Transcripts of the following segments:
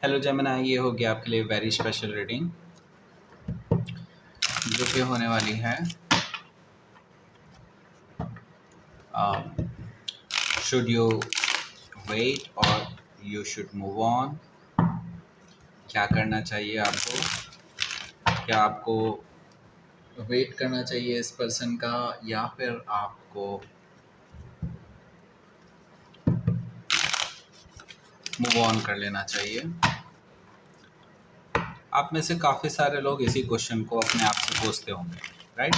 Hello Gemini, ये हो गया आपके लिए वेरी स्पेशल रीडिंग जो कि होने वाली है शुड यू वेट और यू शुड मूव ऑन। क्या करना चाहिए आपको? क्या आपको वेट करना चाहिए इस पर्सन का या फिर आपको मूव ऑन कर लेना चाहिए? आप में से काफ़ी सारे लोग इसी क्वेश्चन को अपने आप से पूछते होंगे, राइट?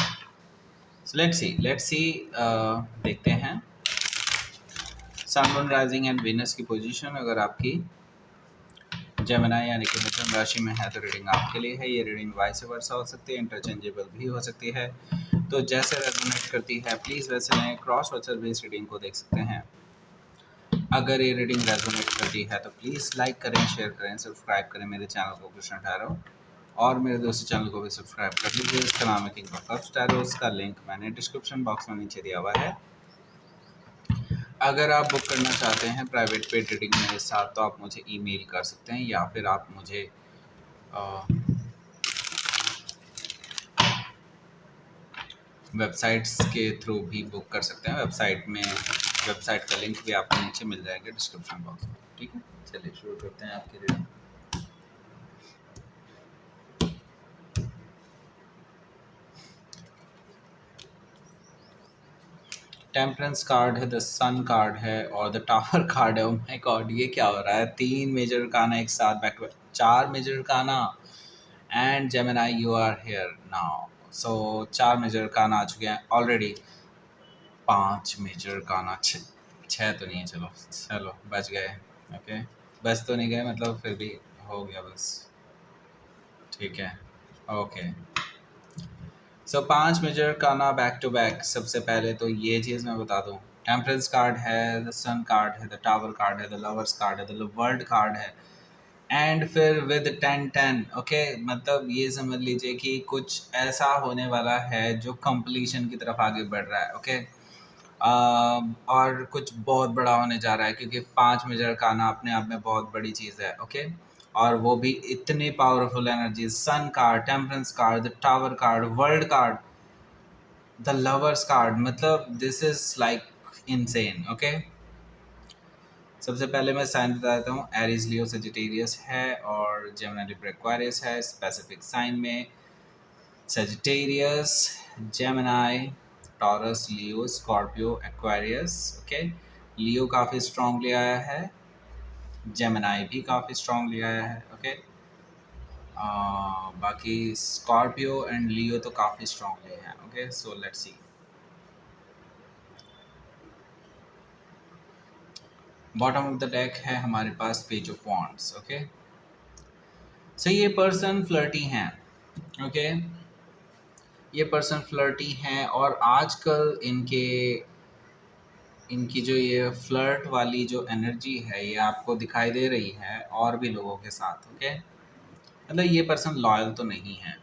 सो लेट्स सी देखते हैं सन, मून, राइजिंग एंड वीनस की पोजीशन अगर आपकी जेमिनी यानी कि मिथुन राशि में है तो रीडिंग आपके लिए है। ये रीडिंग वाइस वर्सा हो सकती है, इंटरचेंजेबल भी हो सकती है, तो जैसे रेजोनेट करती है प्लीज़ वैसे नए क्रॉस वॉचर बेस्ड रीडिंग को देख सकते हैं। अगर ये रीडिंग रेजोनेट करती है तो प्लीज़ लाइक करें, शेयर करें, सब्सक्राइब करें मेरे चैनल को कृष्ण टैरो, और मेरे दोस्तों चैनल को भी सब्सक्राइब कर लीजिए। इसका नाम है किंग ऑफ कप्स टैरो। उसका लिंक मैंने डिस्क्रिप्शन बॉक्स में नीचे दिया हुआ है। अगर आप बुक करना चाहते हैं प्राइवेट पेड रीडिंग मेरे साथ तो आप मुझे ईमेल कर सकते हैं या फिर आप मुझे वेबसाइट्स के थ्रू भी बुक कर सकते हैं। वेबसाइट का लिंक भी आपको नीचे मिल जाएगा डिस्क्रिप्शन बॉक्स में। ठीक है, चलिए शुरू करते हैं आपकी रीडिंग। टेम्परेंस कार्ड है, द सन कार्ड है और द टावर कार्ड है। ओह माय गॉड, ये क्या हो रहा है? 3 मेजर अरकाना एक साथ back to back, 4 major arcana and Gemini you are here now. So 4 major arcana आ चुके हैं ऑलरेडी। 5 मेजर अरकाना, 6 तो नहीं है, चलो चलो बच गए। ओके, बच तो नहीं गए, मतलब फिर भी हो गया बस। ठीक है, ओके। सो 5 मेजर काना बैक टू बैक। सबसे पहले तो ये चीज़ मैं बता दूं, टेम्परेंस कार्ड है, द सन कार्ड है, द टावर कार्ड है, द लवर्स कार्ड है, द वर्ल्ड कार्ड है एंड फिर विद 10-10। ओके, मतलब ये समझ लीजिए कि कुछ ऐसा होने वाला है जो कंप्लीशन की तरफ आगे बढ़ रहा है। ओके, और कुछ बहुत बड़ा होने जा रहा है क्योंकि 5 मेजर काना अपने आप में बहुत बड़ी चीज़ है। ओके, और वो भी इतनी powerful energy, sun card, temperance card, the tower card, world card, the lovers card, मतलब this is like insane. Okay, सबसे पहले मैं साइन बता देता हूँ। एरीज, लियो, सेजिटेरियस है और जेमिनी, लिब्रा, एक्वेरियस है। स्पेसिफिक साइन में सेजिटेरियस, जेमिनी, टॉरस, लियो, स्कॉर्पियो, एक्वेरियस। ओके, लियो काफ़ी स्ट्रांगली आया है, जेमिनी भी काफ़ी स्ट्रांगली आया है। ओके, बाकी स्कॉर्पियो एंड लियो तो काफ़ी स्ट्रांगली हैं। Okay, so let's see. Bottom of the deck है हमारे पास पेज ऑफ वॉन्ड्स। ओके, सो ये पर्सन फ्लर्टी हैं। ओके, ये पर्सन फ्लर्टी हैं और आजकल इनकी जो ये फ्लर्ट वाली जो एनर्जी है ये आपको दिखाई दे रही है और भी लोगों के साथ। ओके, मतलब ये पर्सन लॉयल तो नहीं है।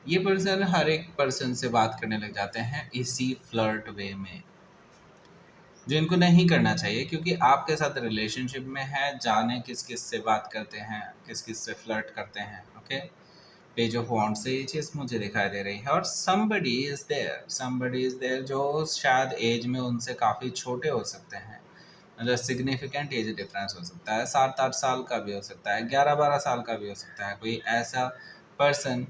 ये पर्सन हर एक पर्सन से बात करने लग जाते हैं इसी फ्लर्ट वे में, जो इनको नहीं करना चाहिए क्योंकि आपके साथ रिलेशनशिप में है, जाने किस किस से बात करते हैं, किस किस से फ्लर्ट करते हैं। ओके, पेज ऑफ वॉन्ड से ये चीज़ मुझे दिखाई दे रही है और समबडी इज़ देयर जो शायद एज में उनसे काफ़ी छोटे हो सकते हैं। मतलब सिग्निफिकेंट एज डिफरेंस हो सकता है, 7-8 साल का भी हो सकता है, 11-12 साल का भी हो सकता है। कोई ऐसा पर्सन,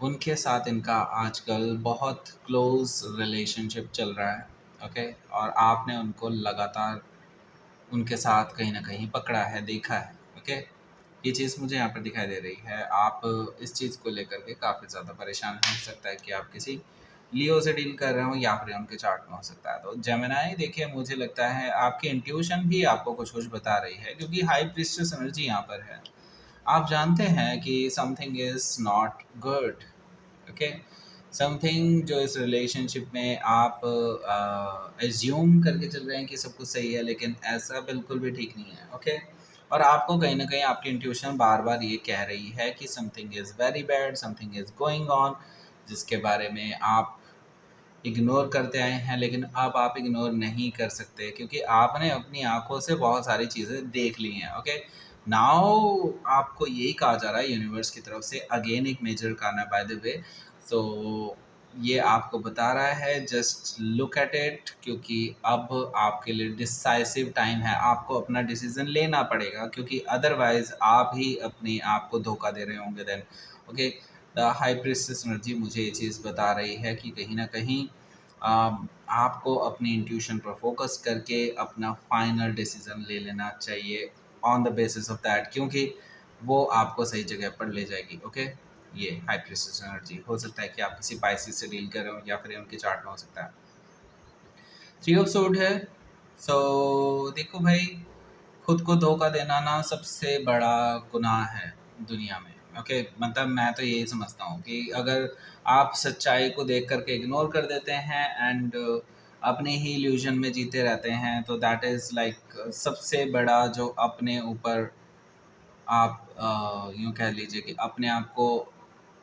उनके साथ इनका आजकल बहुत क्लोज रिलेशनशिप चल रहा है। ओके, और आपने उनको लगातार उनके साथ कहीं ना कहीं पकड़ा है, देखा है। ओके, ये चीज़ मुझे यहाँ पर दिखाई दे रही है। आप इस चीज़ को लेकर के काफ़ी ज़्यादा परेशान हो सकता है कि आप किसी लियो से डील कर रहे हो या फिर उनके चार्ट में हो सकता है। तो जेमिनी देखिए, मुझे लगता है आपकी इंट्यूशन भी आपको कुछ कुछ बता रही है क्योंकि हाई प्रीस्टेस एनर्जी यहाँ पर है। आप जानते हैं कि something is not good. Okay, something जो इस रिलेशनशिप में आप एज्यूम करके चल रहे हैं कि सब कुछ सही है, लेकिन ऐसा बिल्कुल भी ठीक नहीं है। ओके, और आपको कहीं ना कहीं आपकी इंट्यूशन बार बार ये कह रही है कि something is very bad, something is going on, जिसके बारे में आप इग्नोर करते आए हैं, लेकिन अब आप इग्नोर नहीं कर सकते क्योंकि आपने अपनी आंखों से बहुत सारी चीज़ें देख ली हैं। ओके, नाउ आपको यही कहा जा रहा है यूनिवर्स की तरफ से, अगेन एक मेजर काना बाय द वे। सो ये आपको बता रहा है जस्ट लुक एट इट, क्योंकि अब आपके लिए डिसाइसिव टाइम है, आपको अपना डिसीजन लेना पड़ेगा, क्योंकि अदरवाइज आप ही अपने आप को धोखा दे रहे होंगे then. Okay, the high priestess energy मुझे ये चीज़ बता रही है कि कहीं ना कहीं आपको अपनी इंट्यूशन पर फोकस करके अपना फाइनल डिसीजन ले लेना चाहिए on the basis of that, क्योंकि वो आपको सही जगह पर ले जाएगी। ओके, ये हाई प्रिस्टेस एनर्जी हो सकता है कि आप किसी पाइसिस से डील कर रहे हो, या फिर उनके चार्ट में हो सकता है। थ्री ऑफ सोर्ड है। सो देखो भाई, खुद को धोखा देना ना सबसे बड़ा गुनाह है दुनिया में। ओके, मतलब मैं तो यही समझता हूँ कि अगर आप सच्चाई को देख करके इग्नोर कर देते हैं एंड अपने ही इल्यूजन में जीते रहते हैं, तो दैट इज़ लाइक सबसे बड़ा जो अपने ऊपर आप यूँ कह लीजिए कि अपने आप को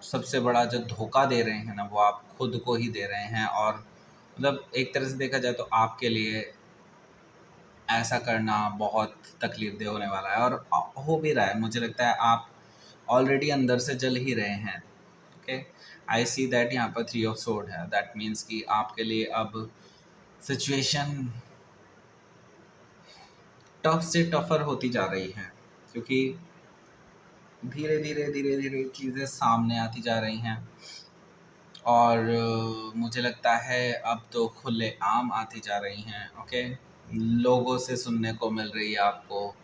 सबसे बड़ा जो धोखा दे रहे हैं ना, वो आप खुद को ही दे रहे हैं। और मतलब एक तरह से देखा जाए तो आपके लिए ऐसा करना बहुत तकलीफ़देह होने वाला है, और हो भी रहा है। मुझे लगता है आप ऑलरेडी अंदर से जल ही रहे हैं। ओके, आई सी दैट यहाँ पर थ्री ऑफ सोर्ड है, दैट मीन्स कि आपके लिए अब सिचुएशन टफ से टफर होती जा रही है, क्योंकि धीरे धीरे चीज़ें सामने आती जा रही हैं। और मुझे लगता है अब तो खुले आम आती जा रही हैं। ओके, लोगों से सुनने को मिल रही है आपको।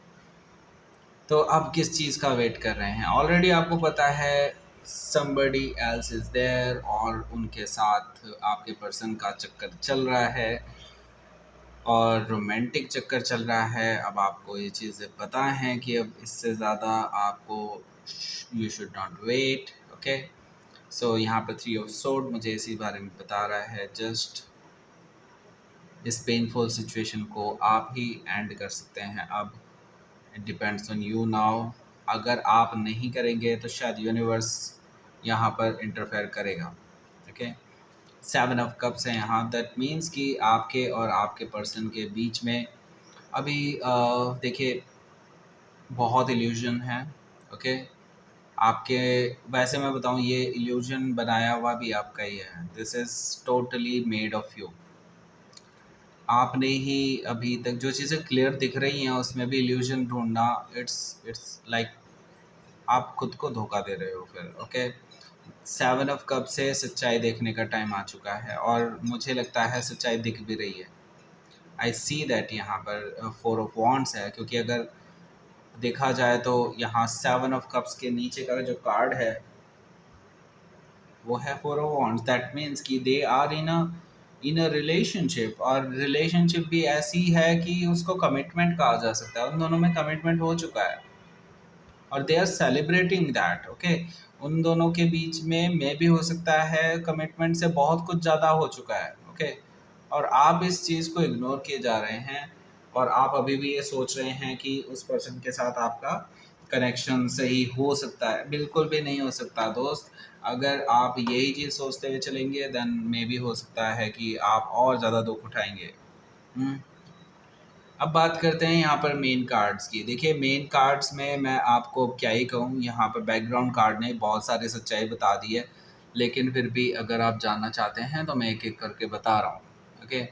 तो अब किस चीज़ का वेट कर रहे हैं? ऑलरेडी आपको पता है somebody else is there, और उनके साथ आपके पर्सन का चक्कर चल रहा है, और रोमांटिक चक्कर चल रहा है। अब आपको ये चीज़ें पता हैं कि अब इससे ज़्यादा आपको you should not wait. Okay, so यहाँ पर थ्री ऑफ सोर्ड मुझे इसी बारे में बता रहा है, जस्ट इस पेनफुल सिचुएशन को आप ही एंड कर सकते हैं अब। It depends on you now. अगर आप नहीं करेंगे तो शायद यूनिवर्स यहाँ पर इंटरफेयर करेगा। ओके, सेवन ऑफ कप्स है यहाँ, दैट मीन्स कि आपके और आपके पर्सन के बीच में अभी देखिए बहुत इल्यूजन है। ओके, आपके, वैसे मैं बताऊँ, ये इल्यूजन बनाया हुआ भी आपका ही है। This is totally made of you. आपने ही अभी तक जो चीज़ें क्लियर दिख रही हैं उसमें भी इल्यूजन ढूंढना, इट्स लाइक आप खुद को धोखा दे रहे हो फिर। ओके, सेवन ऑफ कप से सच्चाई देखने का टाइम आ चुका है, और मुझे लगता है सच्चाई दिख भी रही है। आई सी दैट यहाँ पर फोर ऑफ वॉन्ड्स है, क्योंकि अगर देखा जाए तो यहाँ सेवन ऑफ कप्स के नीचे का जो कार्ड है वो है four of wands. That means कि they are in a relationship, और रिलेशनशिप भी ऐसी है कि उसको कमिटमेंट कहा जा सकता है। उन दोनों में कमिटमेंट हो चुका है, और they are celebrating that. Okay, उन दोनों के बीच में मे भी हो सकता है कमिटमेंट से बहुत कुछ ज़्यादा हो चुका है। ओके, और आप इस चीज़ को इग्नोर किए जा रहे हैं, और आप अभी भी ये सोच रहे हैं कि उस पर्सन के साथ आपका कनेक्शन सही हो सकता है। बिल्कुल भी नहीं हो सकता दोस्त। अगर आप यही चीज़ सोचते हुए चलेंगे देन मे भी हो सकता है कि आप और ज़्यादा दुख उठाएंगे। हम्म। अब बात करते हैं यहाँ पर मेन कार्ड्स की। देखिए, मेन कार्ड्स में मैं आपको क्या ही कहूँ, यहाँ पर बैकग्राउंड कार्ड ने बहुत सारी सच्चाई बता दी है, लेकिन फिर भी अगर आप जानना चाहते हैं तो मैं एक एक करके बता रहा हूँ। ओके,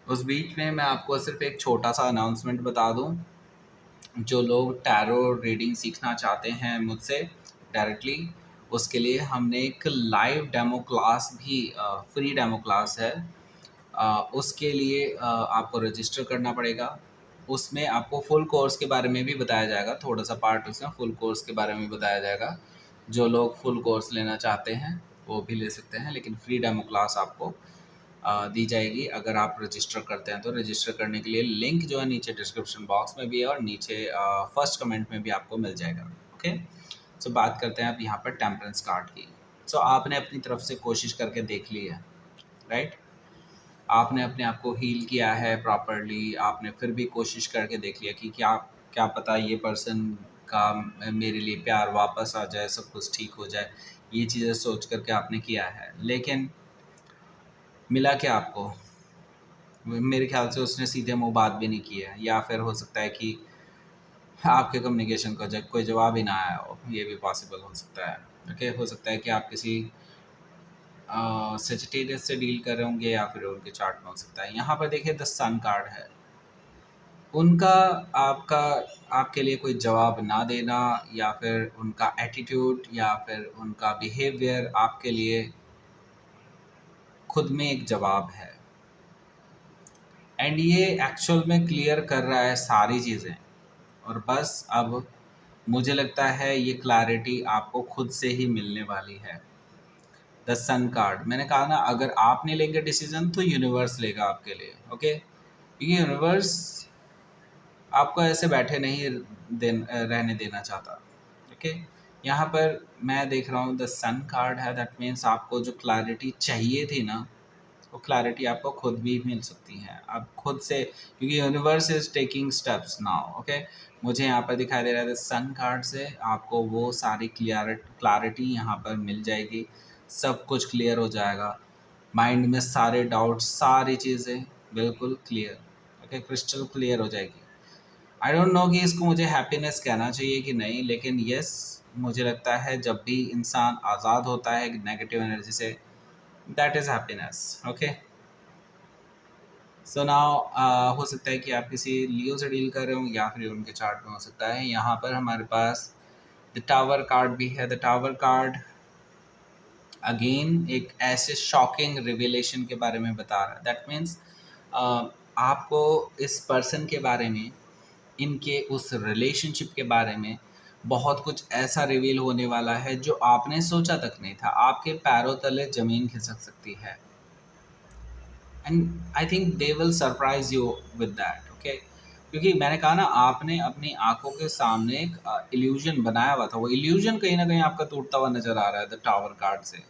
उस बीच में मैं आपको सिर्फ एक छोटा सा अनाउंसमेंट बता दूँ। जो लोग टैरो रीडिंग सीखना चाहते हैं मुझसे डायरेक्टली, उसके लिए हमने एक लाइव डेमो क्लास भी, फ्री डेमो क्लास है। उसके लिए आपको रजिस्टर करना पड़ेगा। उसमें आपको फुल कोर्स के बारे में भी बताया जाएगा, थोड़ा सा पार्ट उसमें फुल कोर्स के बारे में बताया जाएगा। जो लोग फुल कोर्स लेना चाहते हैं वो भी ले सकते हैं, लेकिन फ्री डेमो क्लास आपको दी जाएगी अगर आप रजिस्टर करते हैं। तो रजिस्टर करने के लिए लिंक जो है नीचे डिस्क्रिप्शन बॉक्स में भी है, और नीचे फर्स्ट कमेंट में भी आपको मिल जाएगा। ओके, सो बात करते हैं अब यहाँ पर टेम्परेंस कार्ड की। सो आपने अपनी तरफ से कोशिश करके देख ली है, राइट? आपने अपने आप को हील किया है प्रॉपरली, आपने फिर भी कोशिश करके देख लिया कि क्या क्या पता ये पर्सन का मेरे लिए प्यार वापस आ जाए, सब कुछ ठीक हो जाए। ये चीज़ें सोच करके आपने किया है, लेकिन मिला क्या आपको? मेरे ख्याल से उसने सीधे मुँह बात भी नहीं की है, या फिर हो सकता है कि आपके कम्युनिकेशन को जब कोई जवाब ही ना आया हो, ये भी पॉसिबल हो सकता है। ओके, हो सकता है कि आप किसी सेजिटेरियस से डील कर रहे होंगे या फिर उनके चार्ट में हो सकता है। यहाँ पर देखिए द सन कार्ड है, उनका आपका आपके लिए कोई जवाब ना देना या फिर उनका एटीट्यूड या फिर उनका बिहेवियर आपके लिए खुद में एक जवाब है। एंड ये एक्चुअल में क्लियर कर रहा है सारी चीज़ें, और बस अब मुझे लगता है ये क्लैरिटी आपको खुद से ही मिलने वाली है। द सन कार्ड, मैंने कहा ना, अगर आप नहीं लेंगे डिसीजन तो यूनिवर्स लेगा आपके लिए। ओके, क्योंकि यूनिवर्स आपको ऐसे बैठे नहीं रहने देना चाहता। ओके, यहाँ पर मैं देख रहा हूँ द सन कार्ड है, दैट मीन्स आपको जो क्लैरिटी चाहिए थी ना, वो क्लैरिटी आपको खुद भी मिल सकती है, आप खुद से, क्योंकि universe is taking steps now. Okay, मुझे यहाँ पर दिखाई दे रहा है सन कार्ड से आपको वो सारी क्लैरिटी यहाँ पर मिल जाएगी, सब कुछ क्लियर हो जाएगा, माइंड में सारे डाउट्स, सारी चीज़ें बिल्कुल क्लियर, ओके, क्रिस्टल क्लियर हो जाएगी। आई डोंट नो कि इसको मुझे हैप्पीनेस कहना चाहिए कि नहीं, लेकिन यस, मुझे लगता है जब भी इंसान आज़ाद होता है नेगेटिव एनर्जी से, that is happiness. Okay, so now हो सकता है कि आप किसी लियो से डील कर रहे हो या फिर उनके चार्ट में हो सकता है। यहाँ पर हमारे पास द टावर कार्ड भी है। द टावर कार्ड अगेन एक ऐसे शॉकिंग रिविलेशन के बारे में बता रहा है, दैट मीन्स आपको इस पर्सन के बारे में, इनके उस रिलेशनशिप के बारे में बहुत कुछ ऐसा रिवील होने वाला है जो आपने सोचा तक नहीं था। आपके पैरों तले ज़मीन खिसक सकती है, and I think they will surprise you with that. Okay, क्योंकि मैंने कहा ना, आपने अपनी आंखों के सामने एक इल्यूजन बनाया हुआ था, वो इल्यूजन कहीं ना कहीं आपका टूटता हुआ नजर आ रहा है द टावर कार्ड से।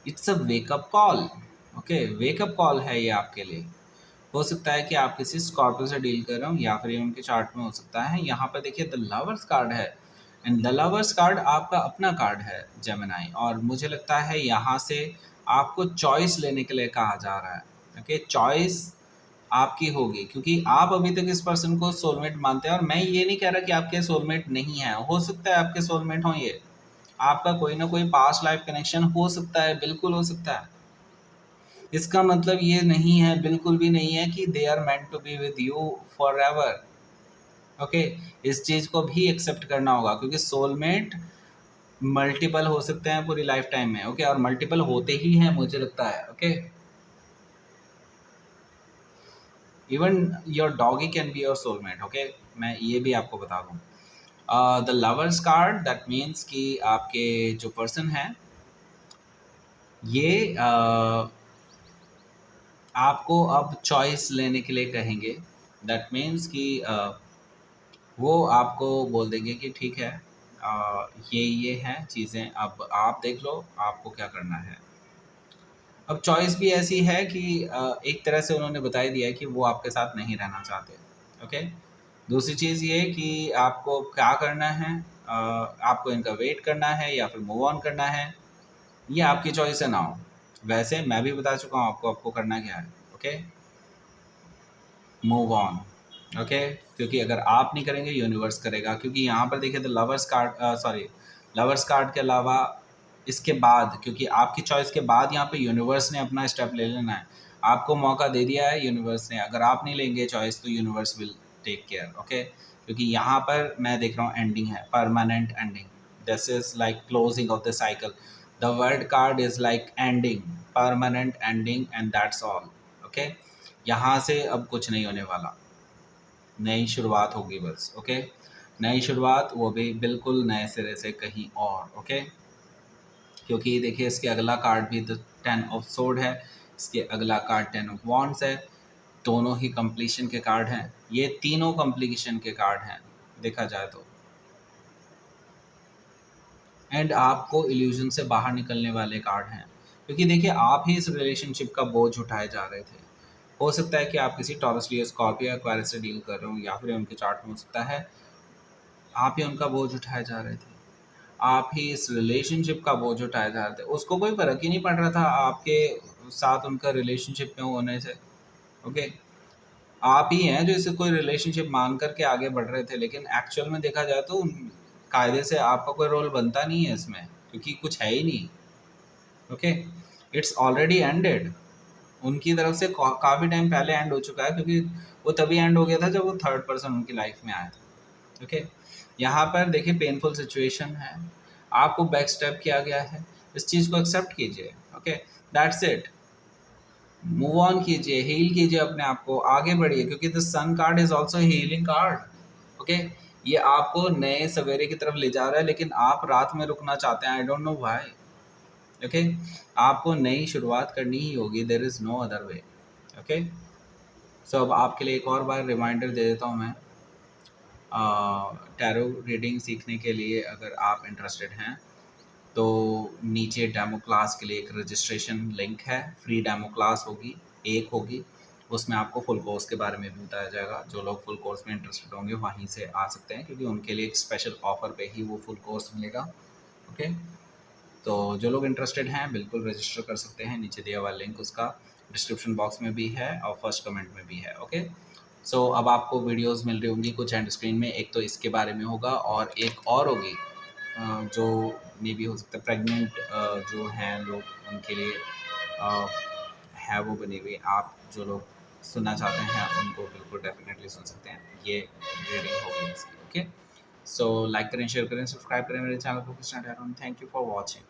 It's a wake up call. Okay, wake up call है ये आपके लिए। हो सकता है कि आप किसी स्कॉर्पियो से डील कर रहे हो या फिर ये उनके चार्ट में हो सकता है। यहाँ पर देखिए द लवर्स कार्ड है, एंड द लवर्स कार्ड आपका अपना कार्ड है जेमिनाई, और मुझे लगता है यहाँ से आपको चॉइस लेने के लिए कहा जा रहा है। ओके, चॉइस आपकी होगी, क्योंकि आप अभी तक इस पर्सन को सोलमेट मानते हैं, और मैं ये नहीं कह रहा कि आपके सोलमेट नहीं है, हो सकता है आपके सोलमेट हो, ये आपका कोई ना कोई पास्ट लाइफ कनेक्शन हो सकता है, बिल्कुल हो सकता है। इसका मतलब ये नहीं है, बिल्कुल भी नहीं है कि they are meant to be with you forever okay. ओके, इस चीज़ को भी एक्सेप्ट करना होगा, क्योंकि सोलमेट मल्टीपल हो सकते हैं पूरी लाइफ टाइम में। ओके, और मल्टीपल होते ही हैं मुझे लगता है। Okay, even your doggy can be your soulmate. Okay, मैं ये भी आपको बता दूँ। The lovers card, that means कि आपके जो पर्सन है ये आपको अब चॉइस लेने के लिए कहेंगे। दैट मीन्स कि वो आपको बोल देंगे कि ठीक है, ये हैं चीज़ें, अब आप देख लो आपको क्या करना है। अब चॉइस भी ऐसी है कि एक तरह से उन्होंने बता ही दिया है कि वो आपके साथ नहीं रहना चाहते। ओके, दूसरी चीज़ ये कि आपको क्या करना है, आपको इनका वेट करना है या फिर मूव ऑन करना है, ये आपकी चॉइस है ना हो। वैसे मैं भी बता चुका हूँ आपको, आपको करना क्या है। Okay, move on. ओके, क्योंकि अगर आप नहीं करेंगे यूनिवर्स करेगा, क्योंकि यहाँ पर देखिए the lovers card, sorry, lovers card के अलावा इसके बाद, क्योंकि आपकी चॉइस के बाद यहाँ पे यूनिवर्स ने अपना स्टेप ले लेना है, आपको मौका दे दिया है यूनिवर्स ने। अगर आप नहीं लेंगे चॉइस तो universe will take care. Okay, क्योंकि यहाँ पर मैं देख रहा हूँ एंडिंग है, permanent ending, this is like closing of the cycle. The world card is like ending, permanent ending, and that's all. Okay, यहाँ से अब कुछ नहीं होने वाला, नई शुरुआत होगी बस। ओके, नई शुरुआत, वो भी बिल्कुल नए सिरे से कहीं और। ओके, क्योंकि देखिए इसके अगला कार्ड भी द 10 ऑफ सोर्ड है, इसके अगला कार्ड 10 ऑफ वॉन्ड्स है, दोनों ही कंप्लीशन के कार्ड हैं, ये तीनों कंप्लीशन के कार्ड हैं देखा जाए तो। एंड आपको इल्यूजन से बाहर निकलने वाले कार्ड हैं, क्योंकि देखिए आप ही इस रिलेशनशिप का बोझ उठाए जा रहे थे। हो सकता है कि आप किसी टॉरस, लियो, स्कॉर्पियो, एक्वारियस से डील कर रहे हो, या फिर उनके चार्ट में हो सकता है आप ही उनका बोझ उठाए जा रहे थे, आप ही इस रिलेशनशिप का बोझ उठाए जा रहे थे। उसको कोई फ़र्क ही नहीं पड़ रहा था आपके साथ उनका रिलेशनशिप में होने से। ओके, आप ही हैं जो इसे कोई रिलेशनशिप मान करके आगे बढ़ रहे थे, लेकिन एक्चुअल में देखा जाए तो कायदे से आपका कोई रोल बनता नहीं है इसमें, क्योंकि कुछ है ही नहीं। Okay, it's already ended. उनकी तरफ से काफ़ी टाइम पहले एंड हो चुका है, क्योंकि वो तभी एंड हो गया था जब वो थर्ड पर्सन उनकी लाइफ में आया था। ओके, यहाँ पर देखिए पेनफुल सिचुएशन है, आपको बैक स्टेप किया गया है, इस चीज़ को एक्सेप्ट कीजिए। Okay, that's it. Move on कीजिए, हील कीजिए अपने आप को, आगे बढ़िए, क्योंकि the sun card is also healing card. Okay, ये आपको नए सवेरे की तरफ ले जा रहा है, लेकिन आप रात में रुकना चाहते हैं, I don't know why. Okay, आपको नई शुरुआत करनी ही होगी, there is no other way. Okay, so अब आपके लिए एक और बार रिमाइंडर दे देता हूँ मैं। टैरो रीडिंग सीखने के लिए अगर आप इंटरेस्टेड हैं तो नीचे डेमो क्लास के लिए एक रजिस्ट्रेशन लिंक है, फ्री डेमो क्लास होगी, एक होगी, उसमें आपको फुल कोर्स के बारे में भी बताया जाएगा। जो लोग फुल कोर्स में इंटरेस्टेड होंगे वहीं से आ सकते हैं, क्योंकि उनके लिए एक स्पेशल ऑफर पे ही वो फुल कोर्स मिलेगा। ओके, तो जो लोग इंटरेस्टेड हैं बिल्कुल रजिस्टर कर सकते हैं, नीचे दिया हुआ लिंक उसका डिस्क्रिप्शन बॉक्स में भी है और फर्स्ट कमेंट में भी है। ओके, सो अब आपको वीडियोस मिल रही होंगी कुछ एंड स्क्रीन में, एक तो इसके बारे में होगा और एक और होगी जो मे भी हो सकता है प्रेग्नेंट जो हैं लोग उनके लिए अ, है वो बनी हुई। आप जो लोग सुनना चाहते हैं उनको बिल्कुल डेफिनेटली सुन सकते हैं, ये रीडिंग होगी इसकी। ओके, सो लाइक करें, शेयर करें, सब्सक्राइब करें मेरे चैनल को। Thank you for watching.